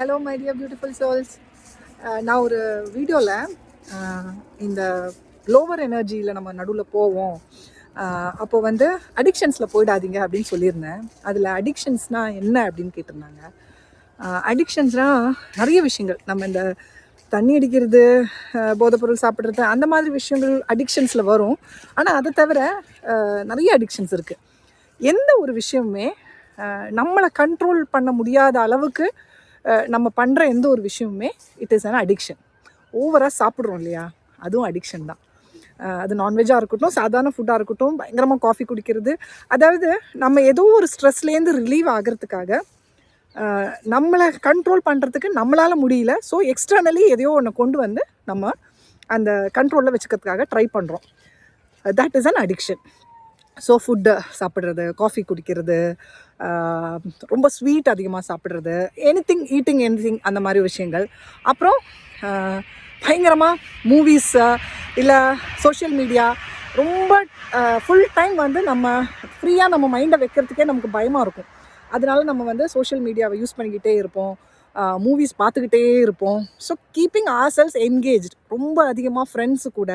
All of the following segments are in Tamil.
Hello my dear beautiful souls. நான் ஒரு வீடியோவில் இந்த லோவர் எனர்ஜியில் நம்ம நடுவில் போவோம், அப்போ வந்து அடிக்ஷன்ஸில் போயிடாதீங்க அப்படின்னு சொல்லியிருந்தேன். அதில் அடிக்ஷன்ஸ்னால் என்ன அப்படின்னு கேட்டிருந்தாங்க. அடிக்ஷன்ஸ்னால் நிறைய விஷயங்கள், நம்ம இந்த தண்ணி அடிக்கிறது, போதைப்பொருள் சாப்பிட்றது, அந்த மாதிரி விஷயங்கள் அடிக்ஷன்ஸில் வரும். ஆனால் அதை தவிர நிறைய அடிக்ஷன்ஸ் இருக்குது. எந்த ஒரு விஷயமுமே நம்மளை கண்ட்ரோல் பண்ண முடியாத அளவுக்கு நம்ம பண்ணுற எந்த ஒரு விஷயமுமே இட் இஸ் அன் அடிக்ஷன். ஓவராக சாப்பிட்றோம் இல்லையா, அதுவும் அடிக்ஷன் தான். அது நான்வெஜ்ஜாக இருக்கட்டும், சாதாரண ஃபுட்டாக இருக்கட்டும், பயங்கரமாக காஃபி குடிக்கிறது, அதாவது நம்ம ஏதோ ஒரு ஸ்ட்ரெஸ்லேருந்து ரிலீவ் ஆகிறதுக்காக நம்மளை கண்ட்ரோல் பண்ணுறதுக்கு நம்மளால் முடியல. ஸோ எக்ஸ்டர்னலி எதையோ ஒன்று கொண்டு வந்து நம்ம அந்த கண்ட்ரோலில் வச்சுக்கிறதுக்காக ட்ரை பண்ணுறோம். That is an addiction. So food சாப்பிட்றது, காஃபி குடிக்கிறது, ரொம்ப ஸ்வீட் அதிகமாக சாப்பிட்றது, ஈட்டிங் எனிதிங், அந்த மாதிரி விஷயங்கள். அப்புறம் பயங்கரமாக மூவிஸ் இல்லை சோஷியல் மீடியா, ரொம்ப ஃபுல் டைம் வந்து நம்ம ஃப்ரீயாக நம்ம மைண்டை வைக்கிறதுக்கே நமக்கு பயமாக இருக்கும். அதனால நம்ம வந்து சோஷியல் மீடியாவை யூஸ் பண்ணிக்கிட்டே இருப்போம், மூவிஸ் பார்த்துக்கிட்டே இருப்போம். So keeping ourselves engaged, ரொம்ப அதிகமாக ஃப்ரெண்ட்ஸு கூட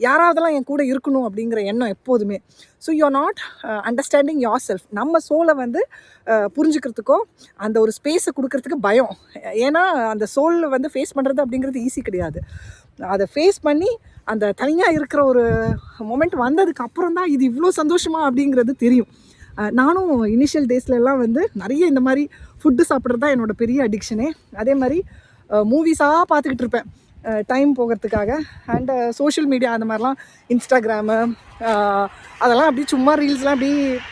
யாராவதெல்லாம் என் கூட இருக்கணும் அப்படிங்கிற எண்ணம் எப்போதுமே. So you are not understanding your self. நம்ம சோலை வந்து புரிஞ்சுக்கிறதுக்கோ அந்த ஒரு ஸ்பேஸை கொடுக்கறதுக்கு பயம். ஏன்னா அந்த சோலை வந்து ஃபேஸ் பண்ணுறது அப்படிங்கிறது ஈஸி கிடையாது. அதை ஃபேஸ் பண்ணி அந்த தனியாக இருக்கிற ஒரு மொமெண்ட் வந்ததுக்கு அப்புறம் தான் இது இவ்வளோ சந்தோஷமா அப்படிங்கிறது தெரியும். நானும் இனிஷியல் டேஸ்லலாம் வந்து நிறைய இந்த மாதிரி ஃபுட்டு சாப்பிட்றது தான் என்னோடய பெரிய அடிக்ஷனே. அதே மாதிரி மூவிஸாக பார்த்துக்கிட்டு இருப்பேன் டைம் போகிறதுக்காக. அண்டு சோஷியல் மீடியா, அந்த மாதிரிலாம் இன்ஸ்டாகிராமு, அதெல்லாம் அப்படி சும்மா ரீல்ஸ்லாம் அப்படி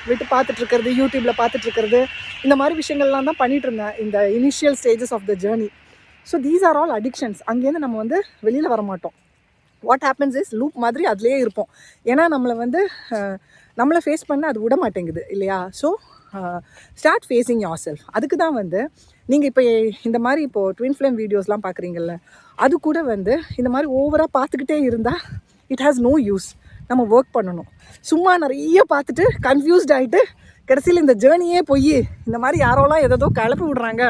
விட்டு பார்த்துட்ருக்கிறது, யூடியூப்பில் பார்த்துட்ருக்கிறது, இந்த மாதிரி விஷயங்கள்லாம் தான் பண்ணிகிட்டு இருந்தேன் இந்த initial stages of the journey. So these are all addictions. அங்கேருந்து நம்ம வந்து வெளியில் வர மாட்டோம். வாட் ஹேப்பன்ஸ் இஸ் லூப் மாதிரி அதிலே இருப்போம். ஏன்னா நம்மளை ஃபேஸ் பண்ண அது விட மாட்டேங்குது இல்லையா. So start facing your self. அதுக்கு தான் வந்து நீங்கள் இப்போ இந்த மாதிரி இப்போது ட்வின் ஃப்ளேம் வீடியோஸ்லாம் பார்க்குறீங்கல்ல, அது கூட வந்து இந்த மாதிரி ஓவராக பார்த்துக்கிட்டே இருந்தால் இட் ஹாஸ் நோ யூஸ். நம்ம ஒர்க் பண்ணணும். சும்மா நிறைய பார்த்துட்டு கன்ஃபியூஸ்ட் ஆகிட்டு கடைசியில் இந்த ஜேர்னியே போய் இந்த மாதிரி யாரோலாம் எதோ கிளப்பி விடுறாங்க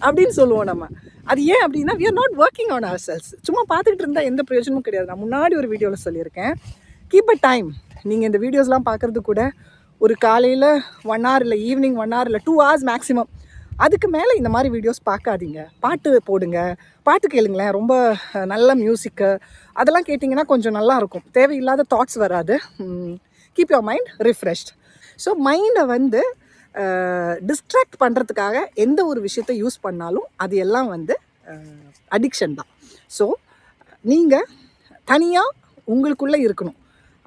அப்படின்னு சொல்லுவோம் நம்ம. அது ஏன் அப்படின்னா we are not working on ourselves. சும்மா பார்த்துக்கிட்டு இருந்தால் எந்த பிரயோஜனமும் கிடையாது. நான் முன்னாடி ஒரு வீடியோவில் சொல்லியிருக்கேன், கீப் அ டைம். நீங்கள் இந்த வீடியோஸ்லாம் பார்க்குறது கூட ஒரு காலையில் 1 hour இல்லை ஈவினிங் 1 hour இல்லை 2 hours மேக்ஸிமம். அதுக்கு மேலே இந்த மாதிரி வீடியோஸ் பார்க்காதீங்க. பாட்டு போடுங்க, பாட்டு கேளுங்களேன், ரொம்ப நல்ல மியூசிக்கு, அதெல்லாம் கேட்டிங்கன்னா கொஞ்சம் நல்லாயிருக்கும். தேவையில்லாத தாட்ஸ் வராது. Keep your mind refreshed. So மைண்டை வந்து டிஸ்ட்ராக்ட் பண்ணுறதுக்காக எந்த ஒரு விஷயத்தை யூஸ் பண்ணாலும் அது எல்லாம் வந்து அடிக்ஷன் தான். ஸோ நீங்கள் தனியாக உங்களுக்குள்ளே இருக்கணும்.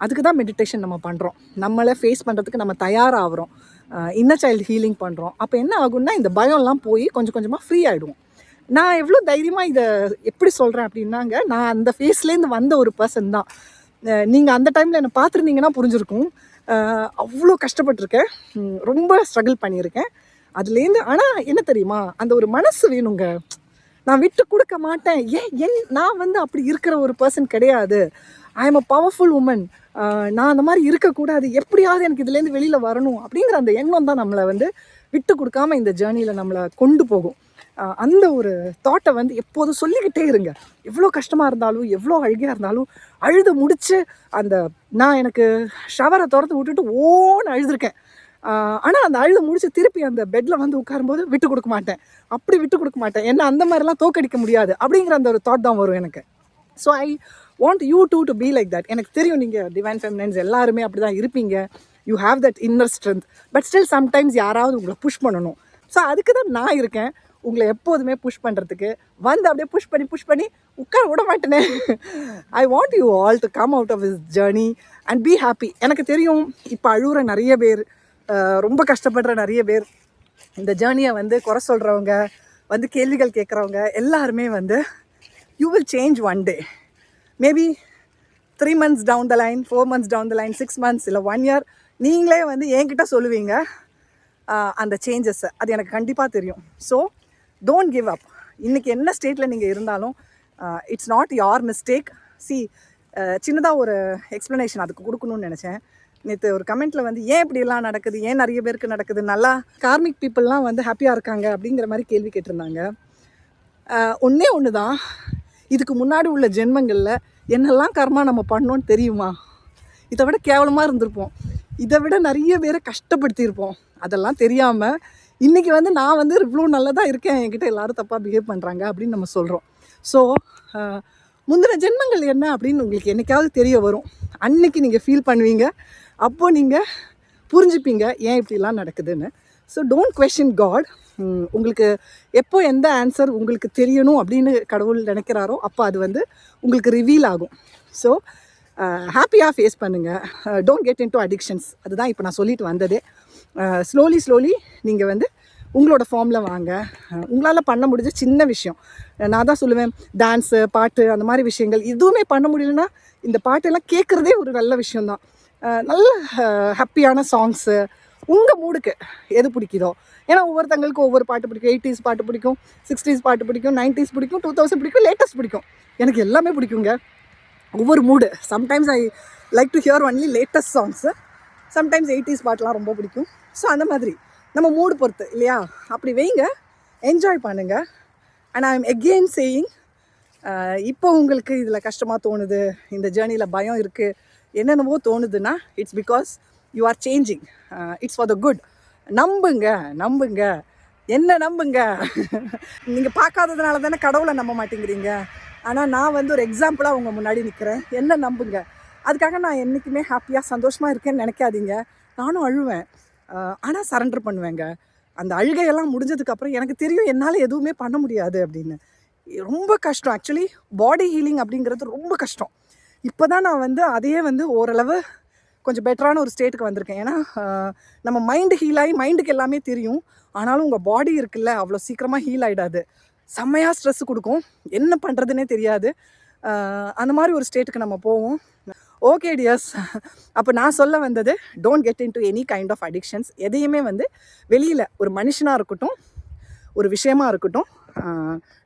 அதுக்கு தான் மெடிடேஷன் நம்ம பண்ணுறோம். நம்மளை ஃபேஸ் பண்ணுறதுக்கு நம்ம தயாராகிறோம், இன்னர் சைல்டு ஹீலிங் பண்ணுறோம். அப்போ என்ன ஆகும்னா இந்த பயம்லாம் போய் கொஞ்சம் கொஞ்சமாக ஃப்ரீ ஆகிடுவோம். நான் எவ்வளோ தைரியமாக இதை எப்படி சொல்கிறேன் அப்படின்னாங்க, நான் அந்த ஃபேஸ்லேருந்து வந்த ஒரு பர்சன் தான். நீங்கள் அந்த டைமில் என்னை பார்த்துருந்தீங்கன்னா புரிஞ்சிருக்கும். அவ்வளோ கஷ்டப்பட்டிருக்கேன், ரொம்ப ஸ்ட்ரகிள் பண்ணியிருக்கேன் அதுலேருந்து. ஆனால் என்ன தெரியுமா, அந்த ஒரு மனசு வேணுங்க. நான் விட்டு கொடுக்க மாட்டேன். நான் வந்து அப்படி இருக்கிற ஒரு பர்சன் கிடையாது. I am a powerful woman. நான் அந்த மாதிரி இருக்கக்கூடாது, எப்படியாவது எனக்கு இதுலேருந்து வெளியில் வரணும் அப்படிங்கிற அந்த எண்ணம் தான் நம்மளை வந்து விட்டு கொடுக்காம இந்த ஜேர்னியில் நம்மளை கொண்டு போகும். அந்த ஒரு தாட்டை வந்து எப்போதும் சொல்லிக்கிட்டே இருங்க. எவ்வளோ கஷ்டமாக இருந்தாலும், எவ்வளோ அழுகையாக இருந்தாலும், அழுது முடித்து நான் எனக்கு ஷவரை திறந்து விட்டுட்டு ஓன்னு அழுதுருக்கேன். ஆனால் அந்த அழுது முடிச்சு திருப்பி அந்த பெட்டில் வந்து உட்காரும்போது விட்டு கொடுக்க மாட்டேன், அப்படி விட்டு கொடுக்க மாட்டேன், என்ன அந்த மாதிரிலாம் தோக்கடிக்க முடியாது அப்படிங்கிற அந்த ஒரு தாட் தான் வரும் எனக்கு. So I want you to be like that. எனக்கு தெரியும் நீங்கள் டிவைன் ஃபெமினைன்ஸ் எல்லாருமே அப்படி தான் இருப்பீங்க. You have that inner strength. But still sometimes யாராவது உங்களை புஷ் பண்ணணும். ஸோ அதுக்கு தான் நான் இருக்கேன், உங்களை எப்போதுமே புஷ் பண்ணுறதுக்கு. வந்து அப்படியே புஷ் பண்ணி உட்கார விட மாட்டேனே. I want you all to come out of this journey and be happy. எனக்கு தெரியும் இப்போ அழுகிற நிறைய பேர், ரொம்ப கஷ்டப்படுற நிறைய பேர், இந்த ஜேர்னியை வந்து குறை சொல்கிறவங்க, வந்து கேள்விகள் கேட்குறவங்க எல்லாருமே வந்து you will change one day. Maybe 3 months down the line, 4 months down the line, 6 months இல்லை 1 year நீங்களே வந்து என்கிட்ட சொல்லுவீங்க அந்த சேஞ்சஸை. அது எனக்கு கண்டிப்பாக தெரியும். So don't give up. இன்றைக்கி என்ன ஸ்டேட்டில் நீங்கள் இருந்தாலும் இட்ஸ் நாட் யோர் மிஸ்டேக். சின்னதாக ஒரு எக்ஸ்ப்ளனேஷன் அதுக்கு கொடுக்கணும்னு நினச்சேன். நேற்று ஒரு கமெண்ட்டில் வந்து ஏன் இப்படியெல்லாம் நடக்குது, ஏன் நிறைய பேருக்கு நடக்குது, நல்லா கார்மிக் பீப்புளெலாம் வந்து ஹாப்பியாக இருக்காங்க அப்படிங்கிற மாதிரி கேள்வி கேட்டிருந்தாங்க. ஒன்றே ஒன்று தான், இதுக்கு முன்னாடி உள்ள ஜென்மங்களில் என்னெல்லாம் கர்மா நம்ம பண்ணோன்னு தெரியுமா? இதை விட கேவலமாக இருந்திருப்போம், இதை விட நிறைய பேரை கஷ்டப்படுத்தியிருப்போம். அதெல்லாம் தெரியாமல் இன்றைக்கி வந்து நான் வந்து இவ்வளோ நல்லதாக இருக்கேன், என்கிட்ட எல்லோரும் தப்பாக பிஹேவ் பண்ணுறாங்க அப்படின்னு நம்ம சொல்கிறோம். ஸோ முந்தின ஜென்மங்கள் என்ன அப்படின்னு உங்களுக்கு என்றைக்காவது தெரிய வரும். அன்றைக்கி நீங்கள் ஃபீல் பண்ணுவீங்க, அப்போது நீங்கள் புரிஞ்சுப்பீங்க ஏன் இப்படிலாம் நடக்குதுன்னு. So don't question God. உங்களுக்கு எப்போ எந்த ஆன்சர் உங்களுக்கு தெரியணும் அப்படின்னு கடவுள் நினைக்கிறாரோ அப்போ அது வந்து உங்களுக்கு ரிவீல் ஆகும். ஸோ ஹாப்பியாக ஃபேஸ் பண்ணுங்கள். Don't get into addictions. அதுதான் இப்போ நான் சொல்லிட்டு வந்ததே. ஸ்லோலி நீங்கள் வந்து உங்களோட ஃபார்மில் வாங்க. உங்களால் பண்ண முடிஞ்ச சின்ன விஷயம், நான் தான் சொல்லுவேன், டான்ஸு, பாட்டு, அந்த மாதிரி விஷயங்கள் எதுவுமே பண்ண முடியலன்னா இந்த பாட்டெல்லாம் கேட்குறதே ஒரு நல்ல விஷயந்தான். நல்ல ஹாப்பியான சாங்ஸு உங்கள் மூடுக்கு எது பிடிக்குதோ. ஏன்னா ஒவ்வொருத்தங்களுக்கும் ஒவ்வொரு பாட்டு பிடிக்கும். 80s பாட்டு பிடிக்கும், 60s பாட்டு பிடிக்கும், 90s பிடிக்கும், 2000 பிடிக்கும், லேட்டஸ்ட் பிடிக்கும். எனக்கு எல்லாமே பிடிக்குங்க, ஒவ்வொரு mood. Sometimes I like to hear only latest songs, sometimes 80s பாட்டெலாம் ரொம்ப பிடிக்கும். ஸோ அந்த மாதிரி நம்ம மூடு பொறுத்து இல்லையா, அப்படி வைங்க, என்ஜாய் பண்ணுங்கள். And I am again saying, இப்போ உங்களுக்கு இதில் கஷ்டமாக தோணுது, இந்த ஜேர்னியில் பயம் இருக்குது, என்னென்னவோ தோணுதுன்னா it's because you are changing. It's for the good. நம்புங்க, என்ன நம்புங்க. நீங்கள் பார்க்காததுனால தானே கடவுளை நம்ப மாட்டேங்கிறீங்க. ஆனால் நான் வந்து ஒரு எக்ஸாம்பிளாக உங்கள் முன்னாடி நிற்கிறேன். என்ன நம்புங்க. அதுக்காக நான் என்றைக்குமே ஹாப்பியாக சந்தோஷமாக இருக்கேன்னு நினைக்காதீங்க. நானும் அழுவேன், ஆனால் சரண்டர் பண்ணுவேங்க. அந்த அழுகையெல்லாம் முடிஞ்சதுக்கப்புறம் எனக்கு தெரியும் என்னால் எதுவுமே பண்ண முடியாது அப்படின்னு. ரொம்ப கஷ்டம். ஆக்சுவலி பாடி ஹீலிங் அப்படிங்கிறது ரொம்ப கஷ்டம். இப்போ தான் நான் வந்து அதையே வந்து ஓரளவு கொஞ்சம் பெட்டரான ஒரு ஸ்டேட்டுக்கு வந்திருக்கேன். ஏன்னா நம்ம மைண்டு ஹீல் ஆகி மைண்டுக்கு எல்லாமே தெரியும், ஆனாலும் உங்கள் பாடி இருக்குல்ல அவ்வளோ சீக்கிரமாக ஹீல் ஆகிடாது. செம்மையாக ஸ்ட்ரெஸ் கொடுக்கும், என்ன பண்ணுறதுனே தெரியாது. அந்த மாதிரி ஒரு ஸ்டேட்டுக்கு நம்ம போவோம். ஓகே டியர்ஸ், அப்போ நான் சொல்ல வந்தது, don't get into any kind of addictions. எதையுமே வந்து வெளியில் ஒரு மனுஷனாக இருக்கட்டும், ஒரு விஷயமா இருக்கட்டும்,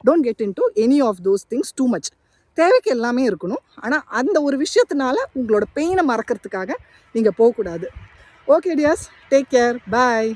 don't get into any of those things too much. தேவைக்கு எல்லாமே இருக்கணும், ஆனால் அந்த ஒரு விஷயத்தினால உங்களோட பெயினை மறக்கிறதுக்காக நீங்கள் போகக்கூடாது. ஓகே டியர்ஸ், டேக் கேர், பாய்.